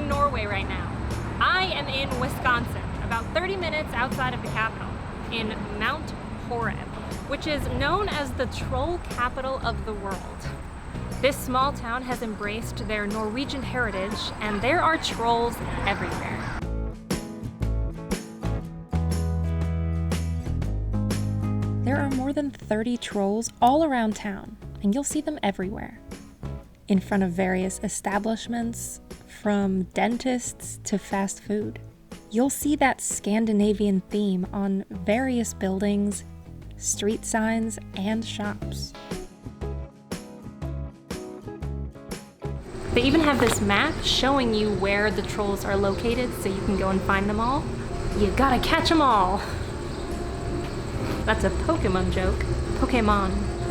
in Norway right now. I am in Wisconsin, about 30 minutes outside of the capital, in Mount Horeb, which is known as the troll capital of the world. This small town has embraced their Norwegian heritage, and there are trolls everywhere. There are more than 30 trolls all around town, and you'll see them everywhere. In front of various establishments, from dentists to fast food. You'll see that Scandinavian theme on various buildings, street signs, and shops. They even have this map showing you where the trolls are located so you can go and find them all. You gotta catch them all. That's a Pokemon joke.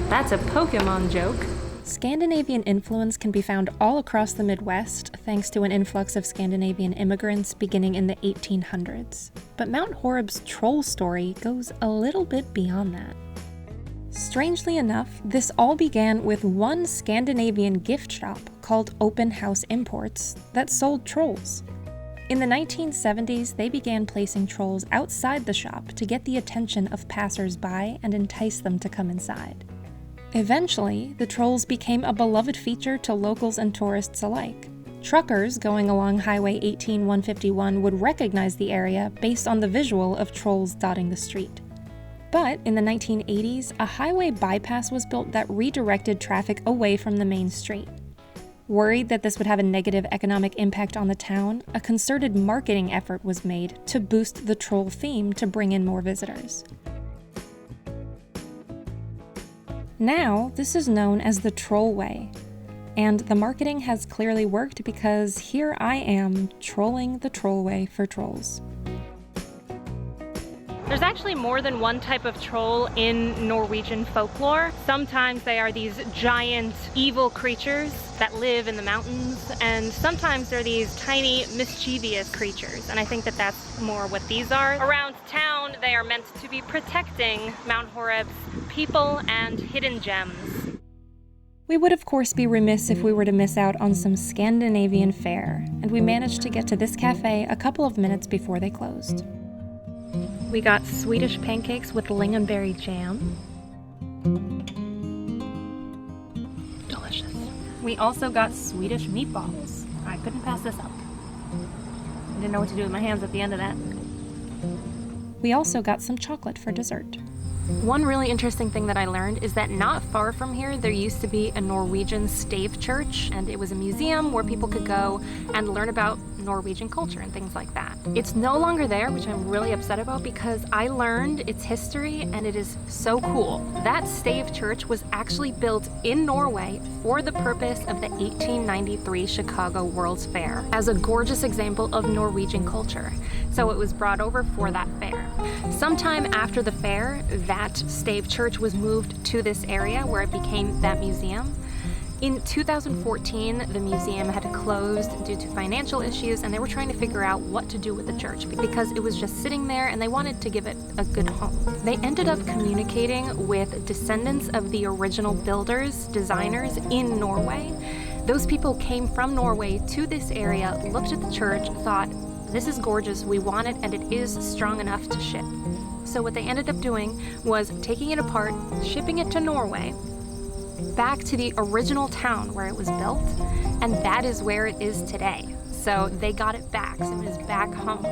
That's a Pokemon joke. Scandinavian influence can be found all across the Midwest thanks to an influx of Scandinavian immigrants beginning in the 1800s. But Mount Horeb's troll story goes a little bit beyond that. Strangely enough, this all began with one Scandinavian gift shop called Open House Imports that sold trolls. In the 1970s, they began placing trolls outside the shop to get the attention of passers-by and entice them to come inside. Eventually, the trolls became a beloved feature to locals and tourists alike. Truckers going along Highway 18151 would recognize the area based on the visual of trolls dotting the street. But in the 1980s, a highway bypass was built that redirected traffic away from the main street. Worried that this would have a negative economic impact on the town, a concerted marketing effort was made to boost the troll theme to bring in more visitors. Now, this is known as the Trollway, and the marketing has clearly worked because here I am trolling the Trollway for trolls. There's actually more than one type of troll in Norwegian folklore. Sometimes they are these giant evil creatures that live in the mountains, and sometimes they're these tiny mischievous creatures, and I think that that's more what these are. Around town, they are meant to be protecting Mount Horeb's people and hidden gems. We would of course be remiss if we were to miss out on some Scandinavian fare, and we managed to get to this cafe a couple of minutes before they closed. We got Swedish pancakes with lingonberry jam. Delicious. We also got Swedish meatballs. I couldn't pass this up. I didn't know what to do with my hands at the end of that. We also got some chocolate for dessert. One really interesting thing that I learned is that not far from here there used to be a Norwegian stave church, and it was a museum where people could go and learn about Norwegian culture and things like that. It's no longer there, which I'm really upset about because I learned its history and it is so cool. That stave church was actually built in Norway for the purpose of the 1893 Chicago World's Fair as a gorgeous example of Norwegian culture. So it was brought over for that fair. Sometime after the fair, that stave church was moved to this area where it became that museum. In 2014, the museum had closed due to financial issues, and they were trying to figure out what to do with the church because it was just sitting there and they wanted to give it a good home. They ended up communicating with descendants of the original builders, designers in Norway. Those people came from Norway to this area, looked at the church, thought, this is gorgeous, we want it, and it is strong enough to ship. So what they ended up doing was taking it apart, shipping it to Norway, back to the original town where it was built, and that is where it is today. So they got it back, so it is back home.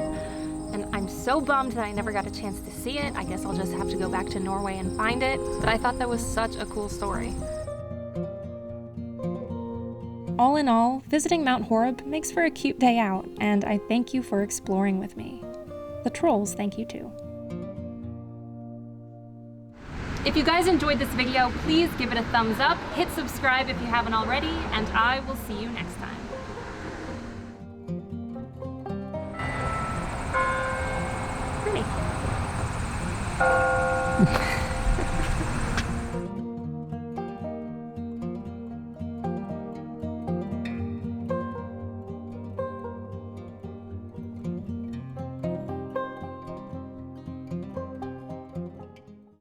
And I'm so bummed that I never got a chance to see it. I guess I'll just have to go back to Norway and find it, but I thought that was such a cool story. All in all, visiting Mount Horeb makes for a cute day out, and I thank you for exploring with me. The trolls thank you too. If you guys enjoyed this video, please give it a thumbs up, hit subscribe if you haven't already, and I will see you next time. Pretty.